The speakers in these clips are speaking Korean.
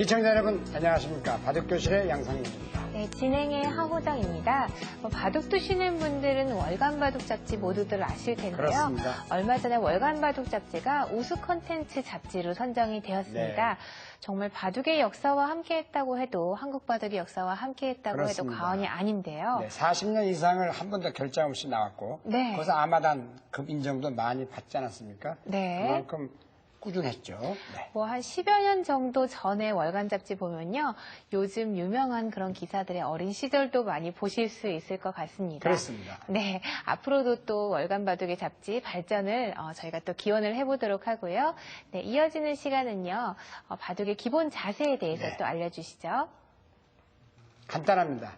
시청자 여러분 안녕하십니까. 바둑교실의 양상민입니다. 네, 진행의 하호정입니다. 바둑 두시는 분들은 월간 바둑 잡지 모두들 아실 텐데요. 그렇습니다. 얼마 전에 월간 바둑 잡지가 우수 콘텐츠 잡지로 선정이 되었습니다. 네. 정말 바둑의 역사와 함께했다고 해도 한국 바둑의 역사와 함께했다고 그렇습니다. 해도 과언이 아닌데요. 네, 40년 이상을 한 번도 결장 없이 나왔고 네. 거기서 아마단급 인정도 많이 받지 않았습니까? 네. 그만큼 꾸준했죠. 네. 뭐 한 10여 년 정도 전에 월간 잡지 보면요. 요즘 유명한 그런 기사들의 어린 시절도 많이 보실 수 있을 것 같습니다. 그렇습니다. 네, 앞으로도 또 월간 바둑의 잡지 발전을 저희가 또 기원을 해보도록 하고요. 네, 이어지는 시간은요. 바둑의 기본 자세에 대해서 네. 또 알려주시죠. 간단합니다.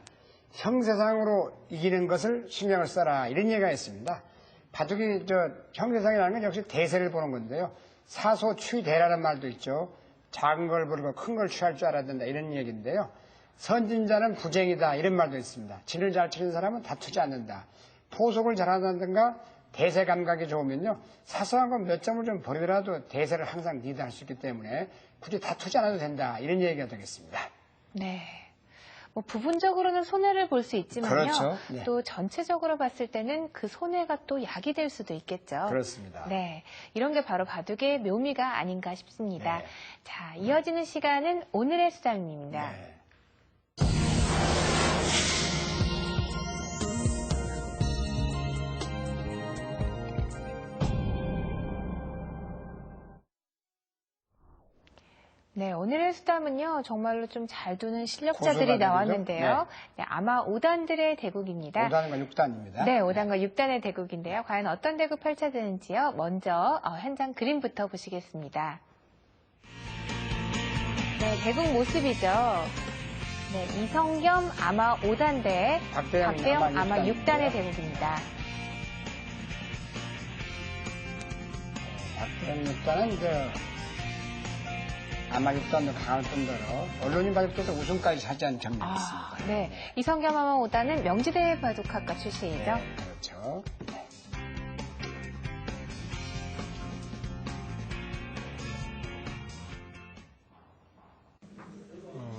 형세상으로 이기는 것을 신경을 써라 이런 얘기가 있습니다. 바둑이 형세상이라는 건 역시 대세를 보는 건데요. 사소추대라는 말도 있죠. 작은 걸 부르고 큰 걸 취할 줄 알아야 된다 이런 얘기인데요. 선진자는 부쟁이다 이런 말도 있습니다. 진을 잘 치는 사람은 다투지 않는다. 포석을 잘한다든가 대세 감각이 좋으면요. 사소한 건 몇 점을 좀 버리더라도 대세를 항상 리드할 수 있기 때문에 굳이 다투지 않아도 된다 이런 얘기가 되겠습니다. 네. 뭐 부분적으로는 손해를 볼 수 있지만요. 그렇죠. 네. 또 전체적으로 봤을 때는 그 손해가 또 약이 될 수도 있겠죠. 그렇습니다. 네, 이런 게 바로 바둑의 묘미가 아닌가 싶습니다. 네. 자, 이어지는 시간은 오늘의 수장님입니다. 네. 네, 오늘의 수담은요, 정말로 좀 잘 두는 실력자들이 고수가 나왔는데요. 네, 아마 5단들의 대국입니다. 5단과 6단입니다. 네, 5단과 6단의 대국인데요. 과연 어떤 대국 펼쳐지는지요? 먼저 현장 그림부터 보시겠습니다. 네, 대국 모습이죠. 네, 이성겸 아마 5단 대 박대영 아마 6단의 대국입니다. 박대영 6단은 아마 6단도 강할 뿐더러 언론인 바둑도 우승까지 차지한 경력이 있습니다. 네, 이성겸 아마 5단은 명지대 바둑학과 출신이죠. 네, 그렇죠. 네.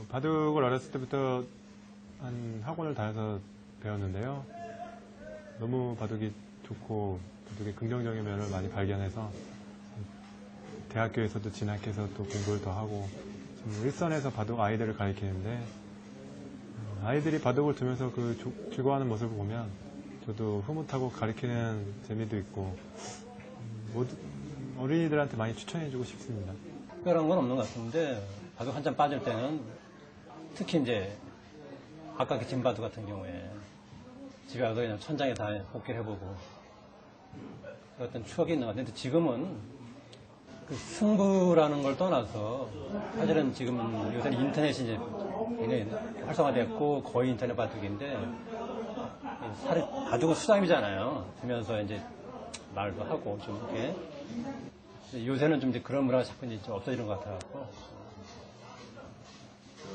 바둑을 어렸을 때부터 한 학원을 다녀서 배웠는데요. 너무 바둑이 좋고 바둑의 긍정적인 면을 많이 발견해서 대학교에서도 진학해서 또 공부를 더 하고 지금 일선에서 바둑 아이들을 가르치는데 아이들이 바둑을 두면서 그 즐거워하는 모습을 보면 저도 흐뭇하고 가르치는 재미도 있고 어린이들한테 많이 추천해주고 싶습니다. 특별한 건 없는 것 같은데 바둑 한참 빠질 때는 특히 이제 아까 그 진바둑 같은 경우에 집에 와서 그냥 천장에 다 복기를 해보고 어떤 추억이 있는 것 같은데 지금은 그 승부라는 걸 떠나서 사실은 지금 요새는 인터넷이 이제 굉장히 활성화됐고 거의 인터넷 바둑인데 바둑은 수담이잖아요. 두면서 이제 말도 하고 좀 이렇게 요새는 좀 이제 그런 문화가 자꾸 이제 좀 없어지는 것 같아갖고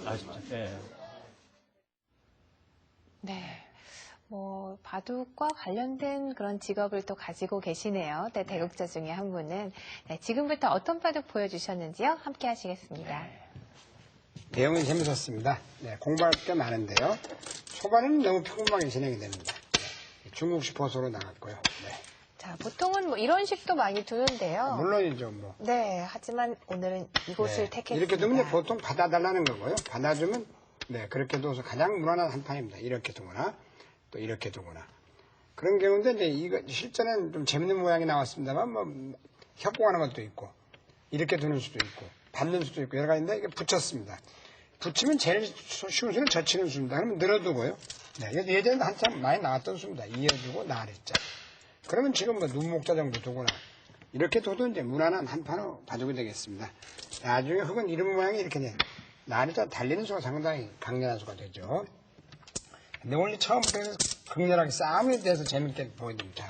아쉽죠. 네. 네. 뭐 바둑과 관련된 그런 직업을 또 가지고 계시네요. 네, 대국자 중에 한 분은. 네, 지금부터 어떤 바둑 보여주셨는지요? 함께 하시겠습니다. 네. 내용이 재밌었습니다. 네, 공부할 게 많은데요. 초반은 너무 평범하게 진행이 됩니다. 네, 중국식 보수로 나갔고요. 네. 자, 보통은 뭐 이런 식도 많이 두는데요. 물론이죠, 뭐. 네, 하지만 오늘은 이곳을 네. 택했습니다. 이렇게 두면 보통 받아달라는 거고요. 받아주면 네, 그렇게 둬서 가장 무난한 한 판입니다. 이렇게 두거나 또 이렇게 두거나. 그런 경우인데 이제 이거 실전엔 좀 재밌는 모양이 나왔습니다만 뭐 협공하는 것도 있고 이렇게 두는 수도 있고 받는 수도 있고 여러 가지인데 이게 붙였습니다. 붙이면 제일 쉬운 수는 젖히는 수입니다. 그러면 늘어두고요. 네, 예전에 한참 많이 나왔던 수입니다. 이어두고 나랬자. 그러면 지금 뭐 눈목자 정도 두거나 이렇게 둬도 이제 무난한 한 판으로 바둑이 되겠습니다. 나중에 흙은 이런 모양이 이렇게 돼. 나리자 달리는 수가 상당히 강렬한 수가 되죠. 근데 원래 처음부터 극렬하게 싸움에 대해서 재밌게 보여드립니다.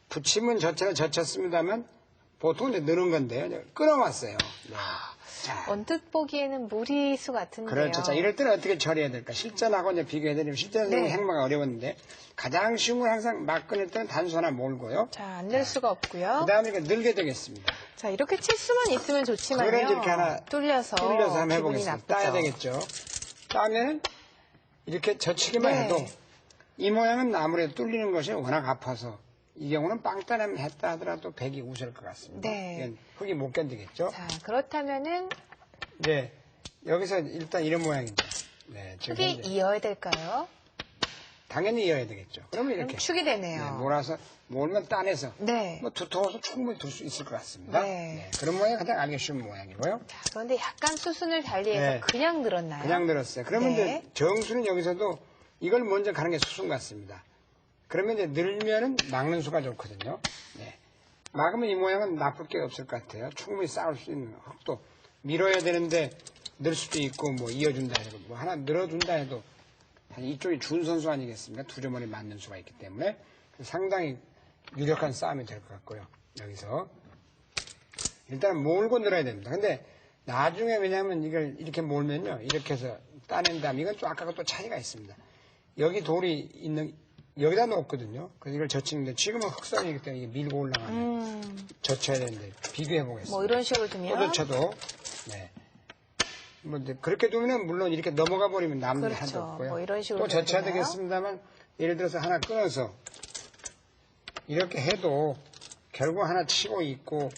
붙이면 젖혔습니다만 보통 이제 느는 건데요. 끊어왔어요. 네. 자, 언뜻 보기에는 무리수 같은데요. 그렇죠. 자, 이럴 때는 어떻게 처리해야 될까? 실전하고 이제 비교해드리면 실전에서 네. 행마가 어려웠는데 가장 쉬운 건 항상 막 끊을 때는 단수 하나 몰고요. 자, 안 낼 수가 없고요. 그 다음에 늘게 되겠습니다. 자, 이렇게 칠 수만 있으면 좋지만요. 그래 이렇게 하나 뚫려서 한번 기분이 해보겠습니다. 나쁘죠. 따야 되겠죠. 따면 이렇게 젖히기만 네. 해도 이 모양은 아무래도 뚫리는 것이 워낙 아파서 이 경우는 빵따름 했다 하더라도 백이 우실 것 같습니다. 네. 이건 흙이 못 견디겠죠. 자, 그렇다면은 네, 여기서 일단 이런 모양입니다. 네, 지금 흙이 현재 이어야 될까요? 당연히 이어야 되겠죠. 그러면 그럼 이렇게 축이 되네요. 네, 몰아서 몰면 따내서 네. 뭐 두터워서 충분히 둘 수 있을 것 같습니다. 네. 그런 모양이 가장 알기 쉬운 모양이고요. 자, 그런데 약간 수순을 달리해서 네. 그냥 늘었나요? 그냥 늘었어요. 그러면 네. 이제 정수는 여기서도 이걸 먼저 가는 게 수순 같습니다. 그러면 이제 늘면은 막는 수가 좋거든요. 네. 막으면 이 모양은 나쁠 게 없을 것 같아요. 충분히 쌓을 수 있는 흙도 밀어야 되는데 늘 수도 있고 뭐 이어준다 해도 뭐 하나 늘어준다 해도 이쪽이 준 선수 아니겠습니까? 두 점원이 맞는 수가 있기 때문에 상당히 유력한 싸움이 될 것 같고요. 여기서 일단은 몰고 늘어야 됩니다. 근데 나중에 왜냐하면 이걸 이렇게 몰면요, 이렇게 해서 따낸 다음에 이건 좀 아까가 또 차이가 있습니다. 여기 돌이 있는 여기다 놓았거든요. 그래서 이걸 젖히는데 지금은 흑선이기 때문에 이게 밀고 올라가면 젖혀야 되는데 비교해 보겠습니다. 뭐 이런 식으로 또 두면 젖혀도 네. 뭐 이제 그렇게 두면은 물론 이렇게 넘어가 버리면 남는 게 그렇죠. 하나도 없고요. 뭐 이런 식으로 또 젖혀야 되나요? 되겠습니다만 예를 들어서 하나 끊어서 이렇게 해도 결국 하나 치고 있고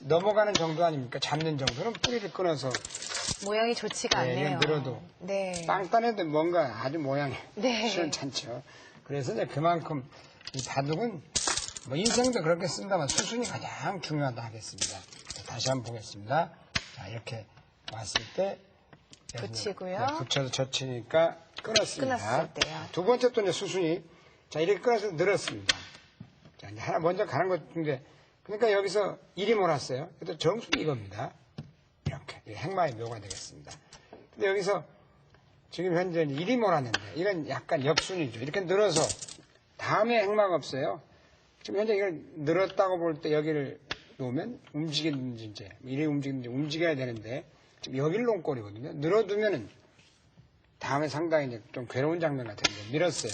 넘어가는 정도 아닙니까? 잡는 정도는 뿌리를 끊어서 모양이 좋지가 네, 않네요. 늘어도 네. 빵따내도 뭔가 아주 모양이 네. 시원찮죠. 그래서 이제 그만큼 이 바둑은 뭐 인생도 그렇게 쓴다면 수순이 가장 중요하다 하겠습니다. 다시 한번 보겠습니다. 자, 이렇게 왔을 때 붙이고요. 네, 붙여서 젖히니까 끊었습니다. 끊었을 때요. 두 번째 또 이제 수순이 자 이렇게 끊어서 늘었습니다. 자 이제 하나 먼저 가는 것인데 그러니까 여기서 일이 몰았어요. 그래도 정수는 이겁니다. 이렇게 행마의 묘가 되겠습니다. 근데 여기서 지금 현재 일이 몰았는데 이건 약간 역순이죠. 이렇게 늘어서 다음에 행마가 없어요. 지금 현재 이걸 늘었다고 볼 때 여기를 놓으면 움직이든지 이제 일이 움직이든지 움직여야 되는데 지금 여기를 놓은 꼴이거든요. 늘어두면은 다음에 상당히 이제 좀 괴로운 장면 같은데 밀었어요.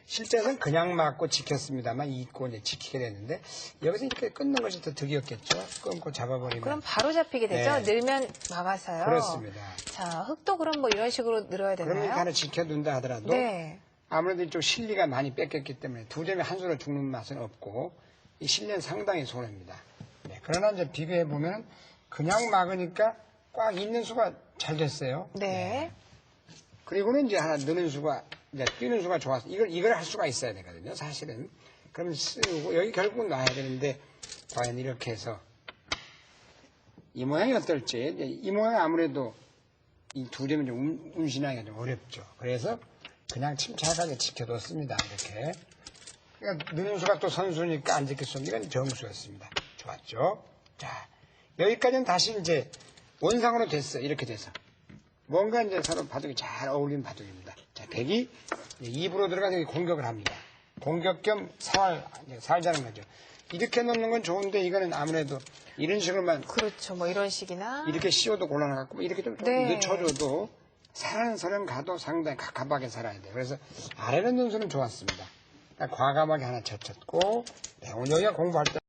실제는 그냥 맞고 지켰습니다만 잊고 이제 지키게 됐는데 여기서 이렇게 끊는 것이 더 득이었겠죠. 끊고 잡아버리면. 그럼 바로 잡히게 되죠? 네. 늘면 막아서요. 그렇습니다. 자, 흙도 그럼 뭐 이런 식으로 늘어야 되나요? 그러면 하나 지켜둔다 하더라도 네. 아무래도 이쪽 실리가 많이 뺏겼기 때문에 두 점이 한 수로 죽는 맛은 없고 이 실리는 상당히 손해입니다. 네, 그러나 이제 비교해 보면 그냥 막으니까 꽉 있는 수가 잘 됐어요. 네. 그리고는 이제 하나 느는 수가 이제 뛰는 수가 좋아서 이걸 할 수가 있어야 되거든요. 사실은 그럼 쓰고 여기 결국은 놔야 되는데 과연 이렇게 해서 이 모양이 어떨지 이 모양이 아무래도 이 두 점이 좀 운신하기가 좀 어렵죠. 그래서 그냥 침착하게 지켜뒀습니다. 이렇게. 그러니까 느는 수가 또 선수니까 안 지켰습니다. 이건 정수였습니다. 좋았죠. 자, 여기까지는 다시 이제 원상으로 됐어요. 이렇게 돼서. 뭔가 이제 서로 바둑이 잘 어울리는 바둑입니다. 자, 백이 입으로 들어가서 여기 공격을 합니다. 공격 겸 살자는 거죠. 이렇게 놓는 건 좋은데 이거는 아무래도 이런 식으로만 그렇죠. 뭐 이런 식이나. 이렇게 씌워도 곤란하고 이렇게 좀 네. 늦춰줘도 사는 서른 가도 상당히 갑갑하게 살아야 돼요. 그래서 아래는 눈수는 좋았습니다. 과감하게 하나 젖혔고 오늘 여기가 공부할 때